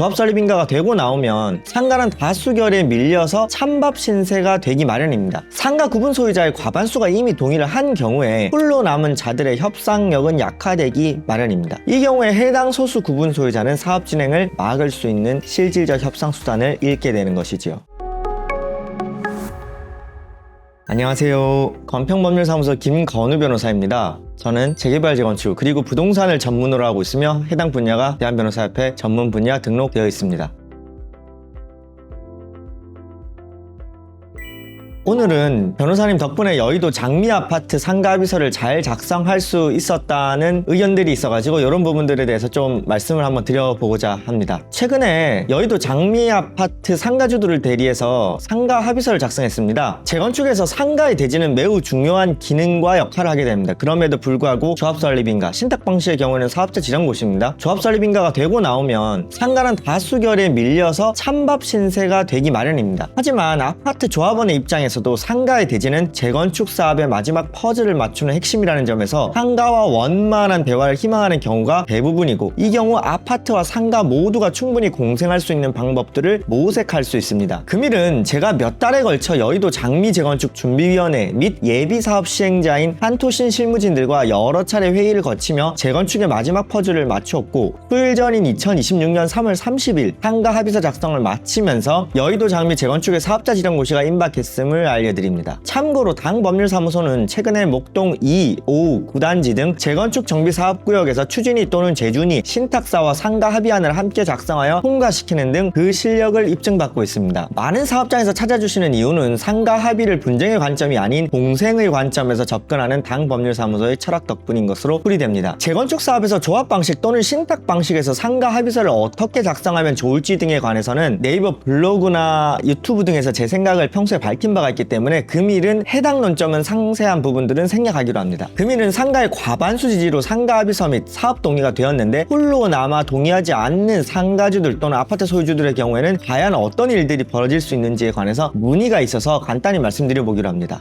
조합 설립 인가가 되고 나오면 상가는 다수결에 밀려서 찬밥 신세가 되기 마련입니다. 상가 구분 소유자의 과반수가 이미 동의를 한 경우에 홀로 남은 자들의 협상력은 약화되기 마련입니다. 이 경우에 해당 소수 구분 소유자는 사업 진행을 막을 수 있는 실질적 협상 수단을 잃게 되는 것이지요. 안녕하세요. 건평법률사무소 김건우 변호사입니다. 저는 재개발 재건축 그리고 부동산을 전문으로 하고 있으며 해당 분야가 대한변호사협회 전문 분야 등록되어 있습니다. 오늘은 변호사님 덕분에 여의도 장미아파트 상가 합의서를 잘 작성할 수 있었다는 의견들이 있어가지고 이런 부분들에 대해서 좀 말씀을 한번 드려보고자 합니다. 최근에 여의도 장미아파트 상가주들을 대리해서 상가 합의서를 작성했습니다. 재건축에서 상가의 대지는 매우 중요한 기능과 역할을 하게 됩니다. 그럼에도 불구하고 조합설립인가, 신탁 방식의 경우에는 사업자 지정고시입니다. 조합설립인가가 되고 나오면 상가는 다수결에 밀려서 찬밥 신세가 되기 마련입니다. 하지만 아파트 조합원의 입장에서 상가의 대지는 재건축 사업의 마지막 퍼즐을 맞추는 핵심이라는 점에서 상가와 원만한 대화를 희망하는 경우가 대부분이고, 이 경우 아파트와 상가 모두가 충분히 공생할 수 있는 방법들을 모색할 수 있습니다. 금일은 제가 몇 달에 걸쳐 여의도 장미 재건축 준비위원회 및 예비사업 시행자인 한토신 실무진들과 여러 차례 회의를 거치며 재건축의 마지막 퍼즐을 맞추었고, 수일 전인 2026년 3월 30일 상가 합의서 작성을 마치면서 여의도 장미 재건축의 사업자 지정고시가 임박했음을 알려드립니다. 참고로 당 법률사무소는 최근에 목동 2, 5, 9단지 등 재건축 정비 사업구역에서 추진위 또는 재준위, 신탁사와 상가 합의안을 함께 작성하여 통과시키는 등 그 실력을 입증받고 있습니다. 많은 사업장에서 찾아주시는 이유는 상가 합의를 분쟁의 관점이 아닌 공생의 관점에서 접근하는 당 법률사무소의 철학 덕분인 것으로 풀이됩니다. 재건축 사업에서 조합 방식 또는 신탁 방식에서 상가 합의서를 어떻게 작성하면 좋을지 등에 관해서는 네이버 블로그나 유튜브 등에서 제 생각을 평소에 밝힌 바가 있기 때문에 금일은 해당 논점은 상세한 부분들은 생략하기로 합니다. 금일은 상가의 과반수 지지로 상가 합의서 및 사업 동의가 되었는데 홀로 남아 동의하지 않는 상가주들 또는 아파트 소유주들의 경우에는 과연 어떤 일들이 벌어질 수 있는지에 관해서 문의가 있어서 간단히 말씀드려보기로 합니다.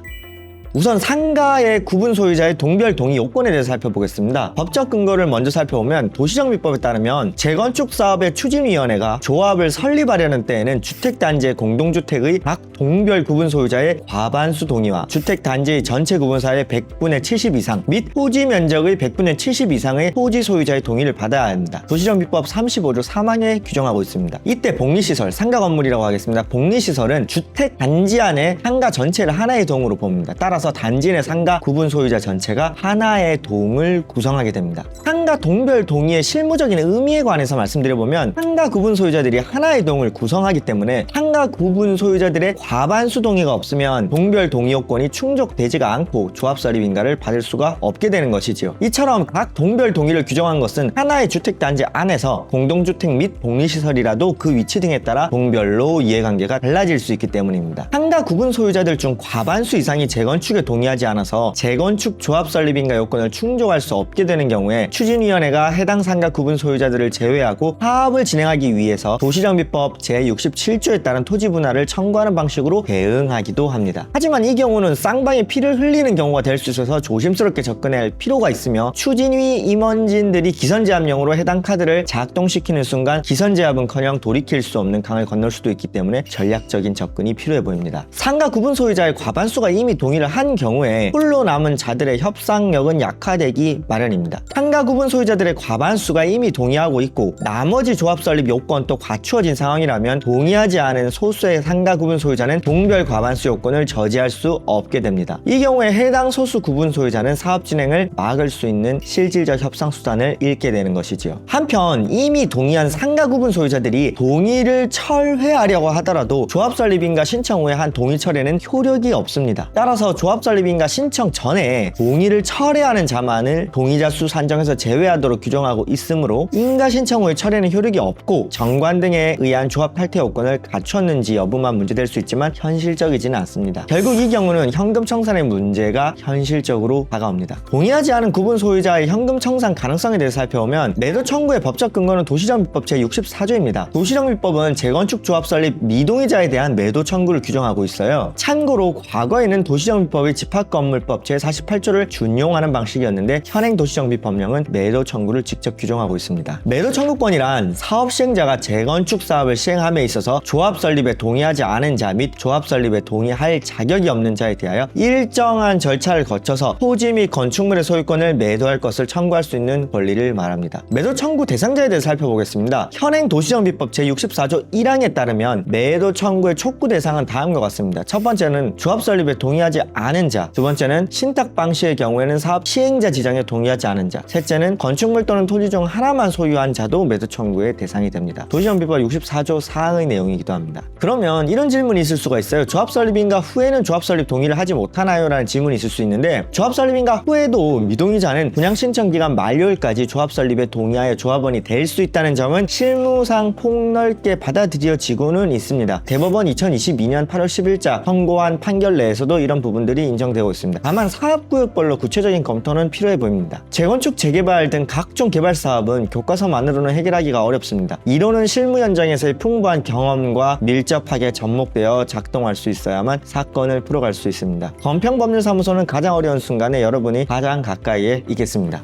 우선 상가의 구분 소유자의 동별 동의 요건에 대해서 살펴보겠습니다. 법적 근거를 먼저 살펴보면 도시정비법에 따르면 재건축 사업의 추진위원회가 조합을 설립하려는 때에는 주택단지의 공동주택의 각 동별 구분 소유자의 과반수 동의와 주택단지의 전체 구분사의 100분의 70 이상 및 토지 면적의 100분의 70 이상의 토지 소유자의 동의를 받아야 합니다. 도시정비법 35조 3항에 규정하고 있습니다. 이때 복리시설, 상가 건물이라고 하겠습니다. 복리시설은 주택단지 안에 상가 전체를 하나의 동으로 봅니다. 따라서 단지 내 상가 구분 소유자 전체가 하나의 동을 구성하게 됩니다. 상가 동별 동의의 실무적인 의미에 관해서 말씀드려보면 상가 구분 소유자들이 하나의 동을 구성하기 때문에 상가 구분 소유자들의 과반수 동의가 없으면 동별 동의 요건이 충족되지가 않고 조합 설립 인가를 받을 수가 없게 되는 것이지요. 이처럼 각 동별 동의를 규정한 것은 하나의 주택단지 안에서 공동주택 및 복리시설이라도 그 위치 등에 따라 동별로 이해관계가 달라질 수 있기 때문입니다. 상가 구분 소유자들 중 과반수 이상이 재건축에 동의하지 않아서 재건축 조합 설립인가 요건을 충족할 수 없게 되는 경우에 추진위원회가 해당 상가 구분 소유자들을 제외하고 사업을 진행하기 위해서 도시정비법 제67조에 따른 토지 분할을 청구하는 방식으로 대응하기도 합니다. 하지만 이 경우는 쌍방이 피를 흘리는 경우가 될 수 있어서 조심스럽게 접근해야 할 필요가 있으며, 추진위 임원진들이 기선제압용으로 해당 카드를 작동시키는 순간 기선제압은커녕 돌이킬 수 없는 강을 건널 수도 있기 때문에 전략적인 접근이 필요해 보입니다. 상가 구분 소유자의 과반수가 이미 동의를 한 경우에 홀로 남은 자들의 협상력은 약화되기 마련입니다. 상가 구분 소유자들의 과반수가 이미 동의하고 있고 나머지 조합 설립 요건도 갖추어진 상황이라면 동의하지 않은 소수의 상가 구분 소유자는 동별 과반수 요건을 저지할 수 없게 됩니다. 이 경우에 해당 소수 구분 소유자는 사업 진행을 막을 수 있는 실질적 협상 수단을 잃게 되는 것이지요. 한편 이미 동의한 상가 구분 소유자들이 동의를 철회하려고 하더라도 조합 설립인가 신청 후에 한 동의 철회는 효력이 없습니다. 따라서 조합 설립인가 신청 전에 동의를 철회하는 자만을 동의자 수 산정해서 제외하도록 규정하고 있으므로 인가 신청 후에 철회는 효력이 없고 정관 등에 의한 조합 탈퇴 요건을 갖췄는 이뤘는지 여부만 문제될 수 있지만 현실적이지는 않습니다. 결국 이 경우는 현금 청산의 문제가 현실적으로 다가옵니다. 동의하지 않은 구분 소유자의 현금 청산 가능성에 대해 살펴보면 매도 청구의 법적 근거는 도시정비법 제64조입니다. 도시정비법은 재건축 조합 설립 미동의자에 대한 매도 청구를 규정하고 있어요. 참고로 과거에는 도시정비법이 집합건물법 제48조를 준용하는 방식이었는데 현행 도시정비법령은 매도 청구를 직접 규정하고 있습니다. 매도 청구권이란 사업 시행자가 재건축 사업을 시행함에 있어서 조합 설립에 동의하지 않은 자 및 조합 설립에 동의할 자격이 없는 자에 대하여 일정한 절차를 거쳐서 토지 및 건축물의 소유권을 매도할 것을 청구할 수 있는 권리를 말합니다. 매도 청구 대상자에 대해 살펴보겠습니다. 현행 도시정비법 제64조 1항에 따르면 매도 청구의 촉구 대상은 다음과 같습니다. 첫 번째는 조합 설립에 동의하지 않은 자, 두 번째는 신탁 방시의 경우에는 사업 시행자 지정에 동의하지 않은 자, 셋째는 건축물 또는 토지 중 하나만 소유한 자도 매도 청구의 대상이 됩니다. 도시정비법 64조 4항의 내용이기도 합니다. 그러면 이런 질문이 있을 수가 있어요. 조합 설립인가 후에는 조합 설립 동의를 하지 못하나요? 라는 질문이 있을 수 있는데 조합 설립인가 후에도 미동의자는 분양 신청 기간 만료일까지 조합 설립에 동의하여 조합원이 될 수 있다는 점은 실무상 폭넓게 받아들여지고는 있습니다. 대법원 2022년 8월 10일자 선고한 판결 내에서도 이런 부분들이 인정되고 있습니다. 다만 사업구역별로 구체적인 검토는 필요해 보입니다. 재건축, 재개발 등 각종 개발 사업은 교과서만으로는 해결하기가 어렵습니다. 이론은 실무 현장에서의 풍부한 경험과 밀접하게 접목되어 작동할 수 있어야만 사건을 풀어갈 수 있습니다. 건평법률사무소는 가장 어려운 순간에 여러분이 가장 가까이에 있겠습니다.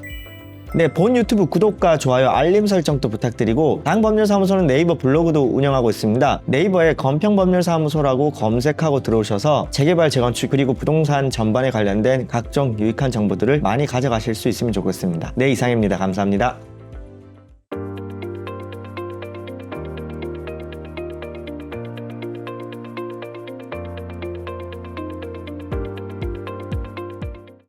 네, 본 유튜브 구독과 좋아요, 알림 설정도 부탁드리고 당법률사무소는 네이버 블로그도 운영하고 있습니다. 네이버에 건평법률사무소라고 검색하고 들어오셔서 재개발, 재건축 그리고 부동산 전반에 관련된 각종 유익한 정보들을 많이 가져가실 수 있으면 좋겠습니다. 네, 이상입니다. 감사합니다.